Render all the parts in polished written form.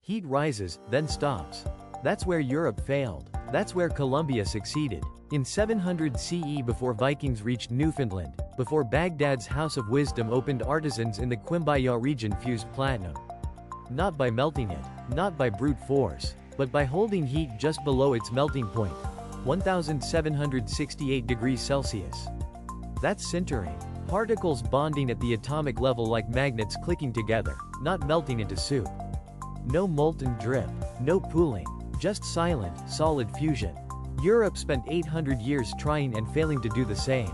Heat rises, then stops. That's where Europe failed. That's where Colombia succeeded. In 700 CE, before Vikings reached Newfoundland, before Baghdad's House of Wisdom opened, artisans in the Quimbaya region fused platinum. Not by melting it, not by brute force, but by holding heat just below its melting point, 1768 degrees Celsius. That's sintering. Particles bonding at the atomic level like magnets clicking together, not melting into soup. No molten drip, no pooling, just silent, solid fusion. Europe spent 800 years trying and failing to do the same.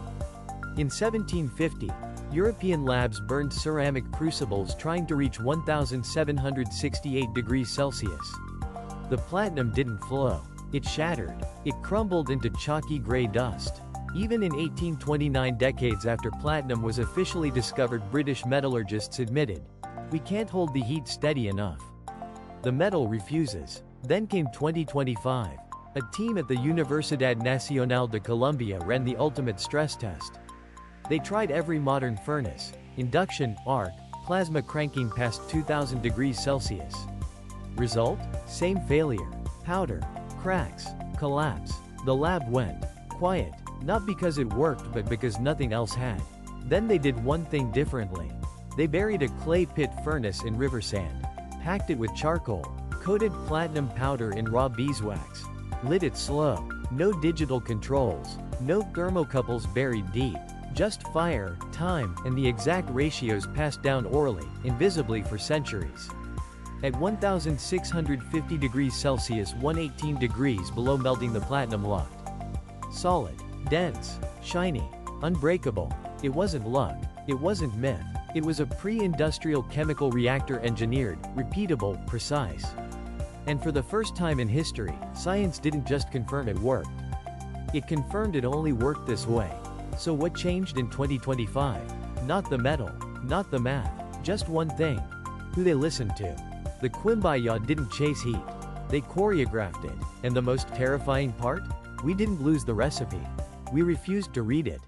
In 1750, European labs burned ceramic crucibles trying to reach 1768 degrees Celsius. The platinum didn't flow. It shattered. It crumbled into chalky gray dust. Even in 1829, decades after platinum was officially discovered, British metallurgists admitted, "We can't hold the heat steady enough." The metal refuses. Then came 2025. A team at the Universidad Nacional de Colombia ran the ultimate stress test. They tried every modern furnace, induction, arc, plasma cranking past 2000 degrees Celsius. Result? Same failure. Powder, cracks, collapse. The lab went quiet, not because it worked but because nothing else had. Then they did one thing differently. They buried a clay pit furnace in river sand, packed it with charcoal, coated platinum powder in raw beeswax, lit it slow. No digital controls, no thermocouples buried deep. Just fire, time, and the exact ratios passed down orally, invisibly for centuries. At 1650 degrees Celsius, 118 degrees below melting, the platinum locked. Solid, dense, shiny, unbreakable. It wasn't luck. It wasn't myth. It was a pre-industrial chemical reactor, engineered, repeatable, precise. And for the first time in history, science didn't just confirm it worked. It confirmed it only worked this way. So what changed in 2025? Not the metal, not the math, just one thing: who they listened to. The Quimbaya didn't chase heat. They choreographed it. And the most terrifying part? We didn't lose the recipe. We refused to read it.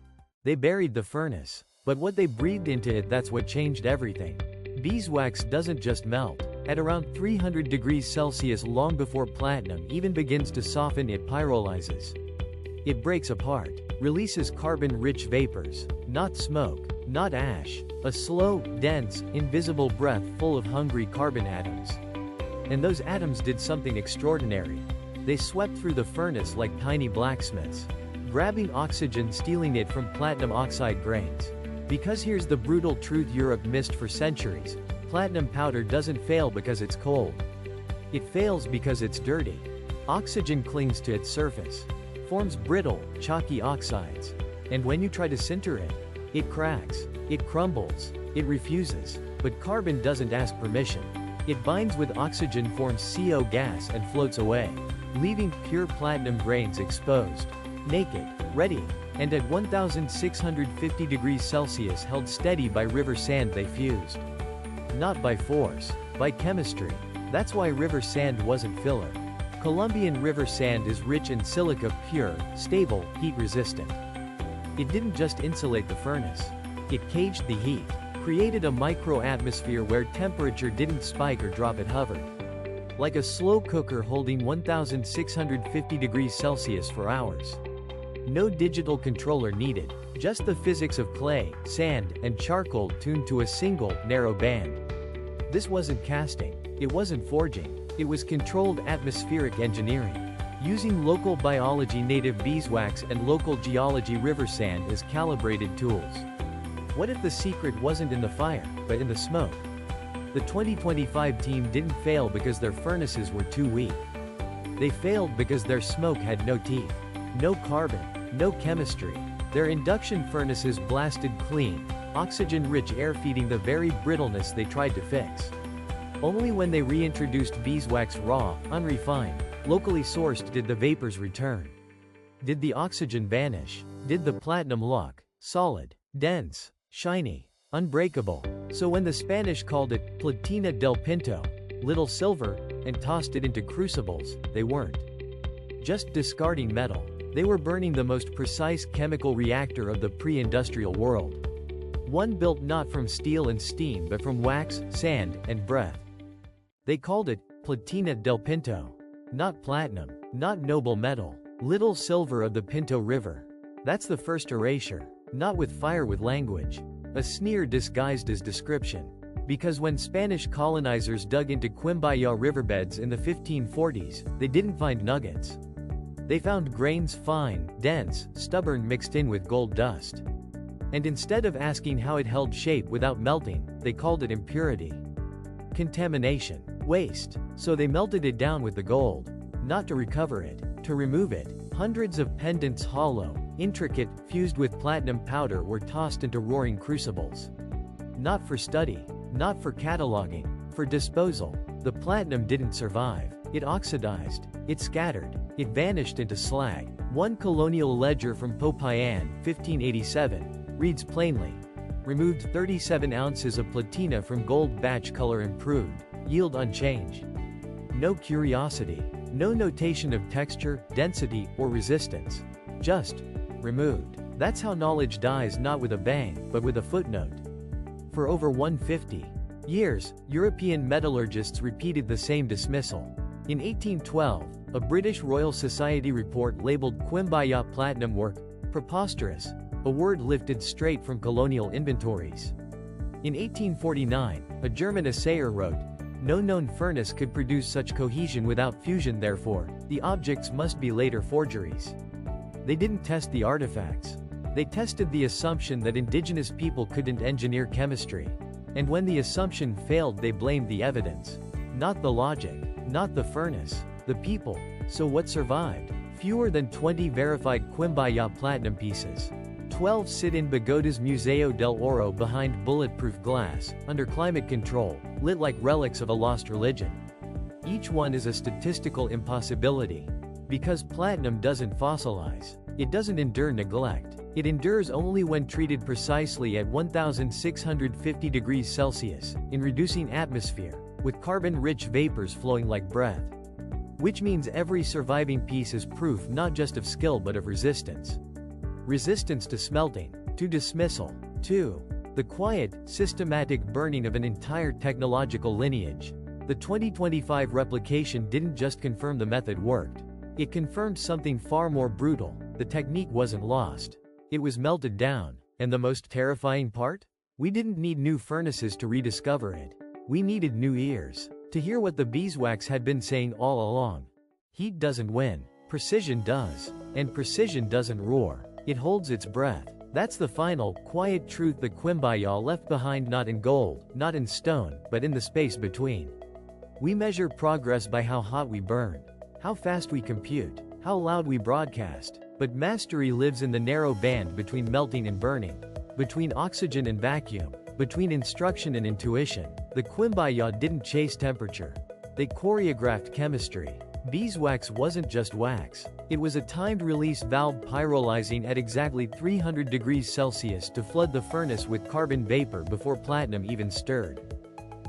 They buried the furnace. But what they breathed into it, that's what changed everything. Beeswax doesn't just melt. At around 300 degrees Celsius, long before platinum even begins to soften, it pyrolyzes. It breaks apart, releases carbon-rich vapors, not smoke, not ash, a slow, dense, invisible breath full of hungry carbon atoms. And those atoms did something extraordinary. They swept through the furnace like tiny blacksmiths, grabbing oxygen, stealing it from platinum oxide grains. Because here's the brutal truth Europe missed for centuries: platinum powder doesn't fail because it's cold. It fails because it's dirty. Oxygen clings to its surface, forms brittle, chalky oxides. And when you try to sinter it, it cracks, it crumbles, it refuses. But carbon doesn't ask permission. It binds with oxygen, forms CO gas, and floats away, leaving pure platinum grains exposed, naked, ready. And at 1650 degrees Celsius, held steady by river sand, they fused. Not by force, by chemistry. That's why river sand wasn't filler. Colombian river sand is rich in silica, pure, stable, heat-resistant. It didn't just insulate the furnace. It caged the heat, created a micro-atmosphere where temperature didn't spike or drop, it hovered. Like a slow cooker holding 1650 degrees Celsius for hours. No digital controller needed, just the physics of clay, sand, and charcoal tuned to a single, narrow band. This wasn't casting. It wasn't forging. It was controlled atmospheric engineering. Using local biology, native beeswax, and local geology, river sand as calibrated tools. What if the secret wasn't in the fire, but in the smoke? The 2025 team didn't fail because their furnaces were too weak. They failed because their smoke had no teeth. No carbon, no chemistry. Their induction furnaces blasted clean, oxygen-rich air, feeding the very brittleness they tried to fix. Only when they reintroduced beeswax, raw, unrefined, locally sourced, did the vapors return. Did the oxygen vanish? Did the platinum lock? Solid, dense, shiny, unbreakable. So when the Spanish called it Platina del Pinto, little silver, and tossed it into crucibles, they weren't just discarding metal. They were burning the most precise chemical reactor of the pre-industrial world. One built not from steel and steam but from wax, sand, and breath. They called it Platina del Pinto. Not platinum, not noble metal. Little silver of the Pinto River. That's the first erasure. Not with fire, with language. A sneer disguised as description. Because when Spanish colonizers dug into Quimbaya riverbeds in the 1540s, they didn't find nuggets. They found grains fine, dense, stubborn, mixed in with gold dust. And instead of asking how it held shape without melting, they called it impurity. Contamination. Waste. So they melted it down with the gold. Not to recover it, to remove it. Hundreds of pendants, hollow, intricate, fused with platinum powder, were tossed into roaring crucibles. Not for study, not for cataloging, for disposal. The platinum didn't survive. It oxidized, it scattered, it vanished into slag. One colonial ledger from Popayan, 1587, reads plainly, removed 37 ounces of platina from gold, batch color improved, yield unchanged. No curiosity, no notation of texture, density, or resistance. Just removed. That's how knowledge dies, not with a bang, but with a footnote. For over 150 years, European metallurgists repeated the same dismissal. In 1812, a British Royal Society report labeled Quimbaya platinum work preposterous, a word lifted straight from colonial inventories. In 1849, a German assayer wrote, "No known furnace could produce such cohesion without fusion, therefore, the objects must be later forgeries." They didn't test the artifacts. They tested the assumption that indigenous people couldn't engineer chemistry. And when the assumption failed, they blamed the evidence. Not the logic, not the furnace, the people. So what survived? Fewer than 20 verified Quimbaya platinum pieces. 12 sit in Bogota's Museo del Oro behind bulletproof glass, under climate control, lit like relics of a lost religion. Each one is a statistical impossibility. Because platinum doesn't fossilize. It doesn't endure neglect. It endures only when treated precisely at 1650 degrees Celsius, in reducing atmosphere, with carbon-rich vapors flowing like breath. Which means every surviving piece is proof not just of skill but of resistance. Resistance to smelting, to dismissal, to the quiet, systematic burning of an entire technological lineage. The 2025 replication didn't just confirm the method worked. It confirmed something far more brutal. The technique wasn't lost. It was melted down. And the most terrifying part? We didn't need new furnaces to rediscover it. We needed new ears. To hear what the Beeswax had been saying all along. Heat doesn't win. Precision does. And precision doesn't roar. It holds its breath. That's the final, quiet truth that Quimbaya left behind, not in gold, not in stone, but in the space between. We measure progress by how hot we burn, how fast we compute, how loud we broadcast. But mastery lives in the narrow band between melting and burning, between oxygen and vacuum, between instruction and intuition. The Quimbaya didn't chase temperature. They choreographed chemistry. Beeswax wasn't just wax. It was a timed release valve pyrolyzing at exactly 300 degrees Celsius to flood the furnace with carbon vapor before platinum even stirred.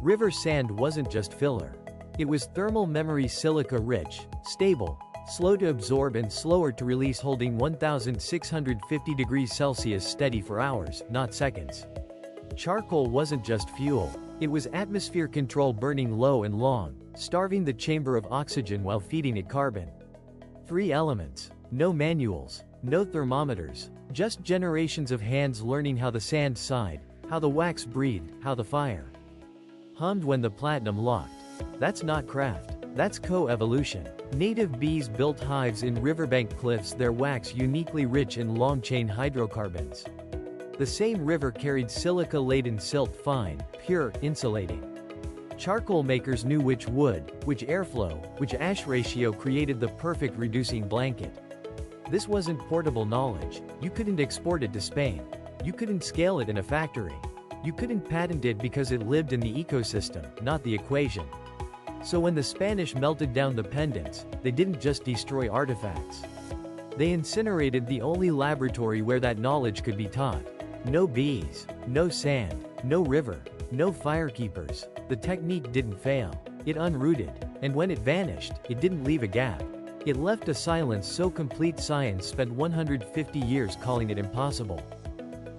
River sand wasn't just filler. It was thermal memory, silica rich, stable, slow to absorb and slower to release, holding 1650 degrees Celsius steady for hours, not seconds. Charcoal wasn't just fuel. It was atmosphere control, burning low and long, starving the chamber of oxygen while feeding it carbon. 3 elements. No manuals, no thermometers, just generations of hands learning how the sand sighed, how the wax breathed, how the fire hummed when the platinum locked. That's not craft. That's co-evolution. Native bees built hives in riverbank cliffs, their wax uniquely rich in long-chain hydrocarbons. The same river carried silica-laden silt, fine, pure, insulating. Charcoal makers knew which wood, which airflow, which ash ratio created the perfect reducing blanket. This wasn't portable knowledge. You couldn't export it to Spain. You couldn't scale it in a factory. You couldn't patent it because it lived in the ecosystem, not the equation. So when the Spanish melted down the pendants, they didn't just destroy artifacts. They incinerated the only laboratory where that knowledge could be taught. No bees, no sand, no river, no firekeepers. The technique didn't fail. It unrooted. And when it vanished, it didn't leave a gap. It left a silence so complete science spent 150 years calling it impossible.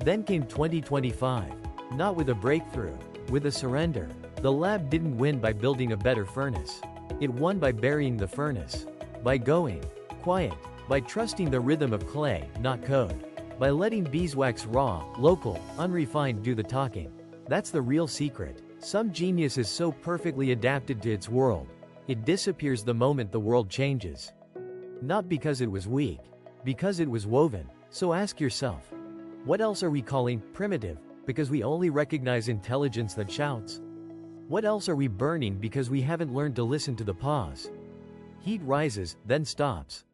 Then came 2025. Not with a breakthrough, with a surrender. The lab didn't win by building a better furnace. It won by burying the furnace. By going quiet. By trusting the rhythm of clay, not code. By letting beeswax raw, local, unrefined do the talking. That's the real secret. Some genius is so perfectly adapted to its world. It disappears the moment the world changes. Not because it was weak. Because it was woven. So ask yourself, what else are we calling primitive because we only recognize intelligence that shouts? What else are we burning because we haven't learned to listen to the pause? Heat rises, then stops.